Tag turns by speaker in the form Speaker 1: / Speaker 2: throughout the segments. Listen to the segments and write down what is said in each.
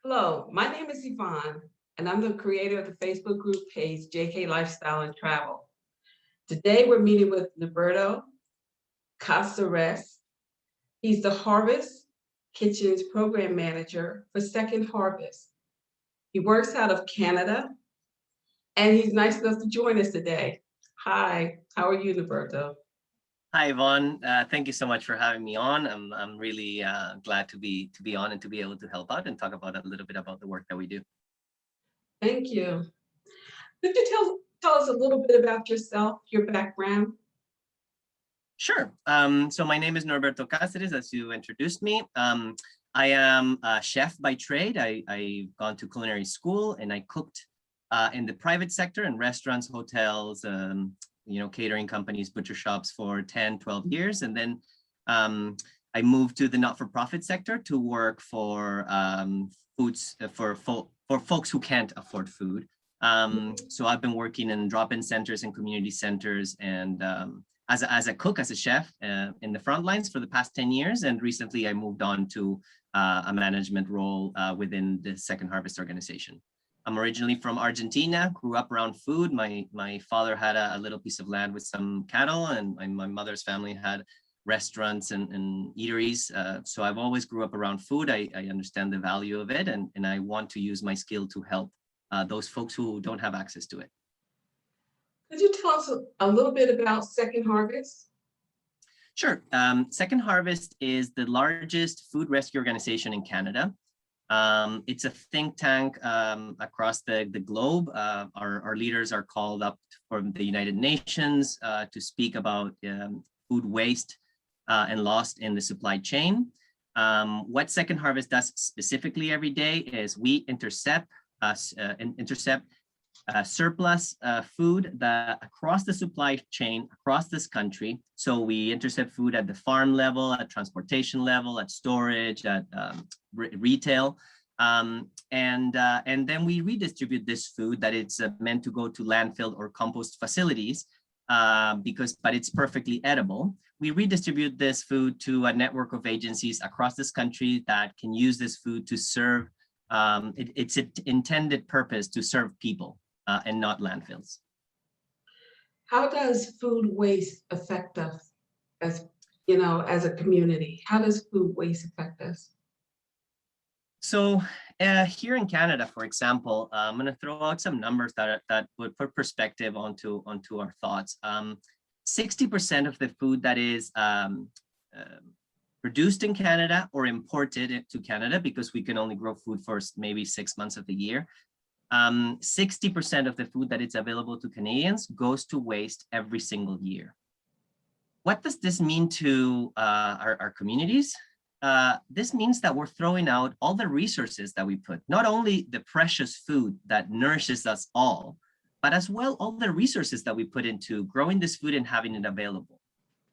Speaker 1: Hello, my name is Yvonne, and I'm the creator of the Facebook group page JK Lifestyle and Travel. Today, we're meeting with Norberto Caceres. He's the Harvest Kitchens Program Manager for Second Harvest. He works out of Canada, and he's nice enough to join us today. Hi, how are you, Norberto?
Speaker 2: Hi, Yvonne. Thank you so much for having me on. I'm really glad to be on and to be able to help out and talk about a little bit about the work that we do.
Speaker 1: Thank you. Could you tell us a little bit about yourself, your background?
Speaker 2: Sure. So my name is Norberto Caceres, as you introduced me. I am a chef by trade. I've gone to culinary school and I cooked in the private sector in restaurants, hotels, catering companies, butcher shops for 10, 12 years. And then I moved to the not-for-profit sector to work for foods for folks who can't afford food. So I've been working in drop-in centers and community centers and as a cook, as a chef in the front lines for the past 10 years. And recently I moved on to a management role within the Second Harvest organization. I'm originally from Argentina, grew up around food. My father had a little piece of land with some cattle, and my mother's family had restaurants and eateries. So I've always grew up around food. I understand the value of it, and I want to use my skill to help those folks who don't have access to it.
Speaker 1: Could you tell us a little bit about Second Harvest?
Speaker 2: Sure. Second Harvest is the largest food rescue organization in Canada. It's a think tank across the globe. Our leaders are called up from the United Nations to speak about food waste and loss in the supply chain. What Second Harvest does specifically every day is we intercept surplus food that across the supply chain across this country. So we intercept food at the farm level, at transportation level, at storage, at retail, and then we redistribute this food that it's meant to go to landfill or compost facilities but it's perfectly edible. We redistribute this food to a network of agencies across this country that can use this food to serve its intended purpose to serve people and not landfills.
Speaker 1: How does food waste affect us as a community? How does food waste affect us?
Speaker 2: So here in Canada, for example, I'm going to throw out some numbers that would put perspective onto our thoughts. 60% of the food that is produced in Canada or imported to Canada, because we can only grow food for maybe 6 months of the year, 60% of the food that is available to Canadians goes to waste every single year. What does this mean to our communities? This means that we're throwing out all the resources that we put, not only the precious food that nourishes us all, but as well all the resources that we put into growing this food and having it available.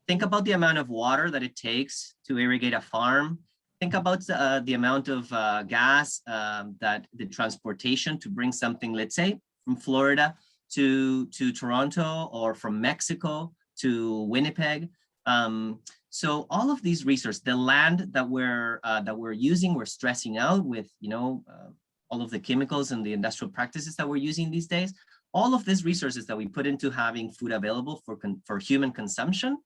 Speaker 2: Think about the amount of water that it takes to irrigate a farm. Think about the amount of gas, that the transportation to bring something, let's say, from Florida to Toronto or from Mexico to Winnipeg. So all of these resources, the land that we're using, we're stressing out with, all of the chemicals and the industrial practices that we're using these days. All of these resources that we put into having food available for human consumption,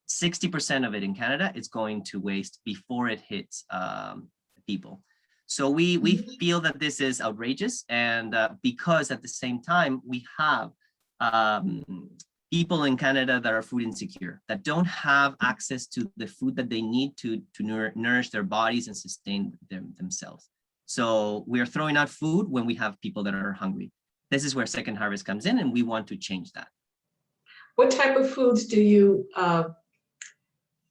Speaker 2: 60% of it in Canada is going to waste before it hits people. So we feel that this is outrageous, and because at the same time we have people in Canada that are food insecure, that don't have access to the food that they need to nourish their bodies and sustain themselves. So we are throwing out food when we have people that are hungry. This is where Second Harvest comes in, and we want to change that.
Speaker 1: What type of foods do you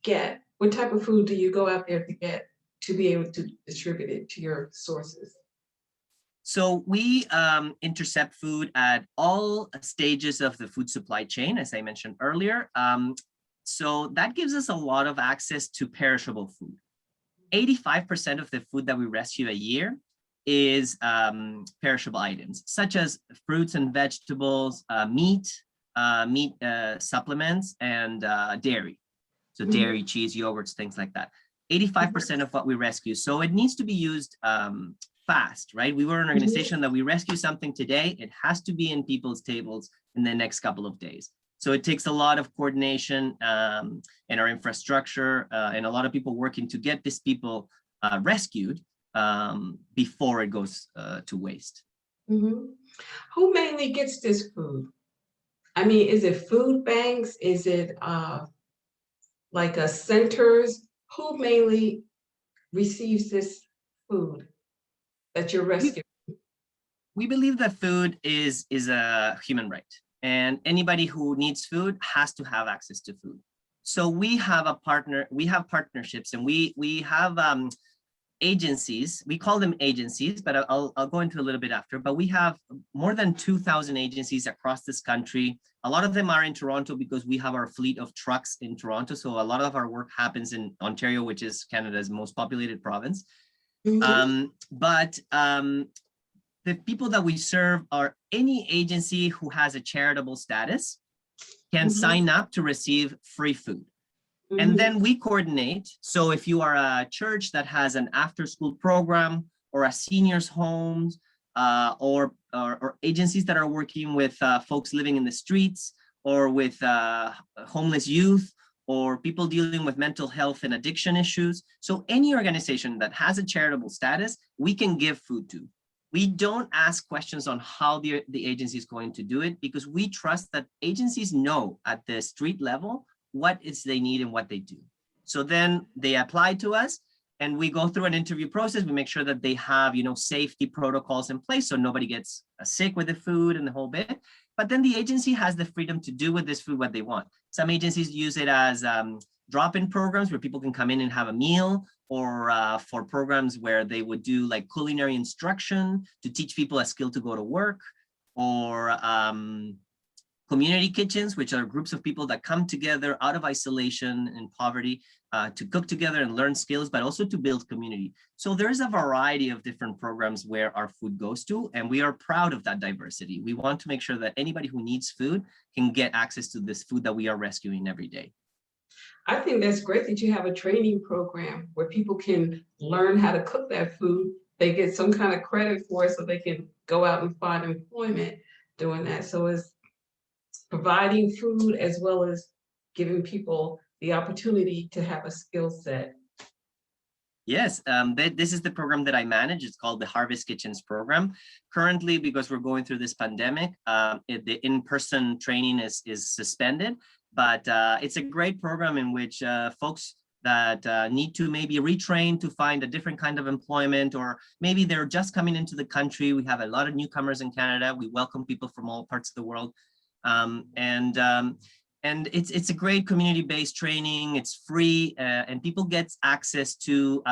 Speaker 1: get? What type of food do you go out there to get to be able to distribute it to your sources?
Speaker 2: So we intercept food at all stages of the food supply chain, as I mentioned earlier. So that gives us a lot of access to perishable food. 85% of the food that we rescue a year is perishable items, such as fruits and vegetables, meat supplements, and dairy. So dairy, cheese, yogurts, things like that. 85% of what we rescue. So it needs to be used fast, right? We were an organization that we rescue something today, it has to be in people's tables in the next couple of days. So it takes a lot of coordination in our infrastructure and a lot of people working to get these people rescued before it goes to waste.
Speaker 1: Who mainly gets this food? I mean, is it food banks? Is it like a centers? Who mainly receives this food that you're rescuing?
Speaker 2: We believe that food is a human right, and anybody who needs food has to have access to food. So we have partnerships, and we have agencies. We call them agencies, but I'll go into a little bit after. But we have more than 2,000 agencies across this country. A lot of them are in Toronto because we have our fleet of trucks in Toronto. So a lot of our work happens in Ontario, which is Canada's most populated province. The people that we serve are any agency who has a charitable status can sign up to receive free food. And then we coordinate. So if you are a church that has an after-school program or a seniors homes or agencies that are working with folks living in the streets or with homeless youth or people dealing with mental health and addiction issues. So any organization that has a charitable status, we can give food to. We don't ask questions on how the agency is going to do it because we trust that agencies know at the street level what it's they need and what they do. So then they apply to us and we go through an interview process. We make sure that they have, safety protocols in place so nobody gets sick with the food and the whole bit. But then the agency has the freedom to do with this food what they want. Some agencies use it as drop-in programs where people can come in and have a meal, or for programs where they would do like culinary instruction to teach people a skill to go to work, or community kitchens, which are groups of people that come together out of isolation and poverty to cook together and learn skills, but also to build community. So there's a variety of different programs where our food goes to, and we are proud of that diversity. We want to make sure that anybody who needs food can get access to this food that we are rescuing every day.
Speaker 1: I think that's great that you have a training program where people can learn how to cook that food. They get some kind of credit for it so they can go out and find employment doing that. So it's providing food as well as giving people the opportunity to have a skill set.
Speaker 2: Yes, this is the program that I manage. It's called the Harvest Kitchens program. Currently, because we're going through this pandemic, the in-person training is suspended, but it's a great program in which folks that need to maybe retrain to find a different kind of employment, or maybe they're just coming into the country. We have a lot of newcomers in Canada. We welcome people from all parts of the world. And it's a great community-based training. It's free, and people get access to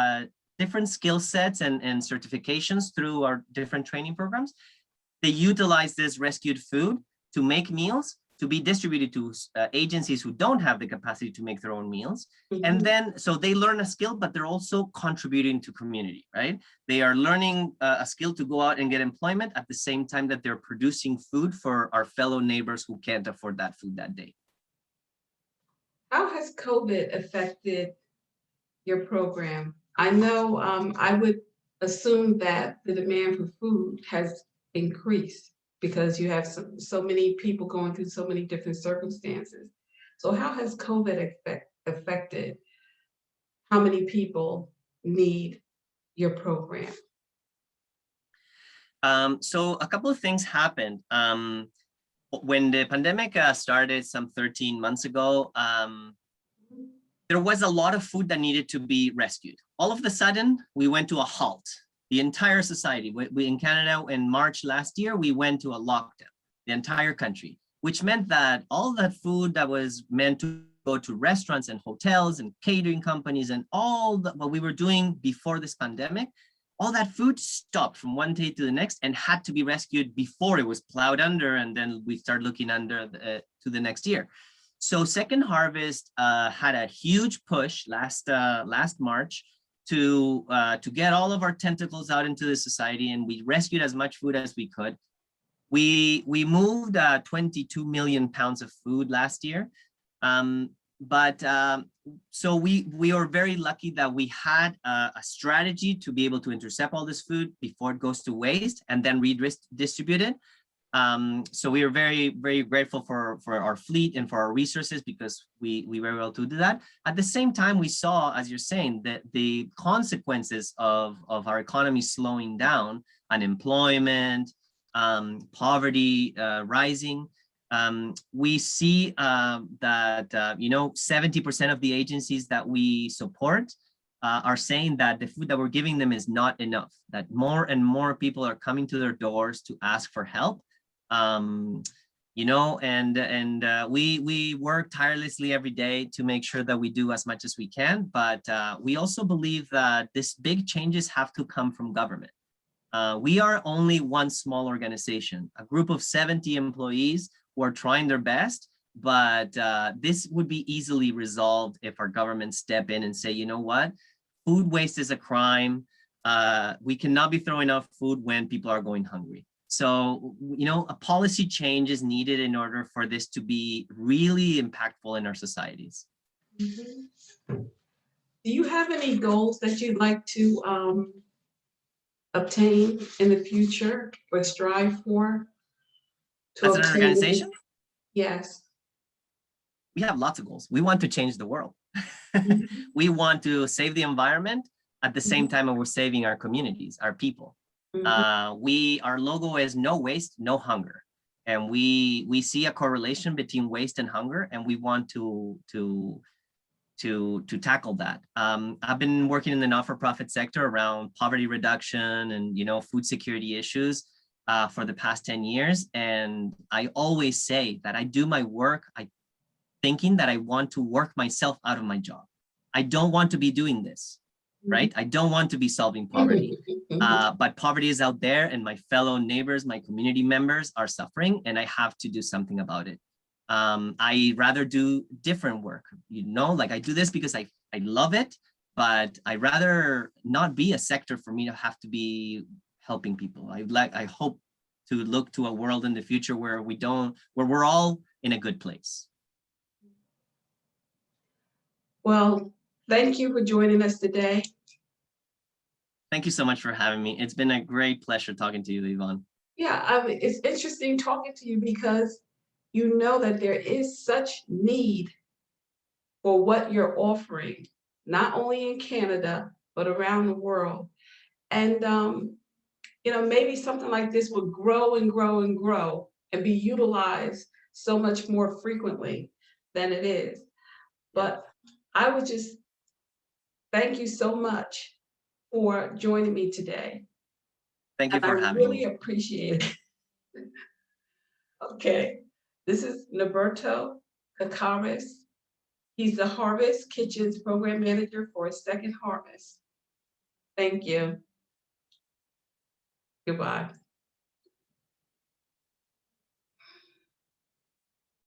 Speaker 2: different skill sets and certifications through our different training programs. They utilize this rescued food to make meals, to be distributed to agencies who don't have the capacity to make their own meals. And then, so they learn a skill, but they're also contributing to community, right? They are learning a skill to go out and get employment at the same time that they're producing food for our fellow neighbors who can't afford that food that day.
Speaker 1: How has COVID affected your program? I know I would assume that the demand for food has increased because you have so many people going through so many different circumstances. So how has COVID affected how many people need your program?
Speaker 2: So a couple of things happened. When the pandemic started some 13 months ago, there was a lot of food that needed to be rescued. All of a sudden, we went to a halt. The entire society, we in Canada in March last year, we went to a lockdown, the entire country, which meant that all that food that was meant to go to restaurants and hotels and catering companies and all what we were doing before this pandemic, all that food stopped from one day to the next and had to be rescued before it was plowed under, and then we start looking under to the next year. So Second Harvest had a huge push last March to get all of our tentacles out into the society, and we rescued as much food as we could. We moved 22 million pounds of food last year, but so we are very lucky that we had a strategy to be able to intercept all this food before it goes to waste and then redistribute it. So we are very, very grateful for our fleet and for our resources, because we were able to do that. At the same time, we saw, as you're saying, that the consequences of our economy slowing down, unemployment, poverty rising. We see that 70% of the agencies that we support are saying that the food that we're giving them is not enough, that more and more people are coming to their doors to ask for help. We work tirelessly every day to make sure that we do as much as we can, but we also believe that these big changes have to come from government. We are only one small organization, a group of 70 employees who are trying their best, but this would be easily resolved if our government step in and say, you know what, food waste is a crime. We cannot be throwing out food when people are going hungry. So, a policy change is needed in order for this to be really impactful in our societies.
Speaker 1: Mm-hmm. Do you have any goals that you'd like to obtain in the future or strive for?
Speaker 2: As an organization?
Speaker 1: Yes.
Speaker 2: We have lots of goals. We want to change the world.
Speaker 1: Mm-hmm.
Speaker 2: We want to save the environment at the same time we're saving our communities, our people.
Speaker 1: Mm-hmm.
Speaker 2: Our logo is no waste, no hunger. And we see a correlation between waste and hunger, and we want to tackle that. I've been working in the not-for-profit sector around poverty reduction and food security issues for the past 10 years. And I always say that I do my work thinking that I want to work myself out of my job. I don't want to be doing this, right? I don't want to be solving poverty, but poverty is out there, and my fellow neighbors, my community members are suffering, and I have to do something about it. I rather do different work, like I do this because I love it, but I rather not be a sector for me to have to be helping people. I hope to look to a world in the future where we're all in a good place.
Speaker 1: Well, thank you for joining us today.
Speaker 2: Thank you so much for having me. It's been a great pleasure talking to you, Yvonne.
Speaker 1: Yeah, it's interesting talking to you because you know that there is such need for what you're offering, not only in Canada, but around the world. And, maybe something like this would grow and grow and grow and be utilized so much more frequently than it is. But I would just thank you so much for joining me today.
Speaker 2: Thank you for having me.
Speaker 1: I really appreciate it. Okay, this is Norberto Caceres. He's the Harvest Kitchens Program Manager for Second Harvest. Thank you. Goodbye.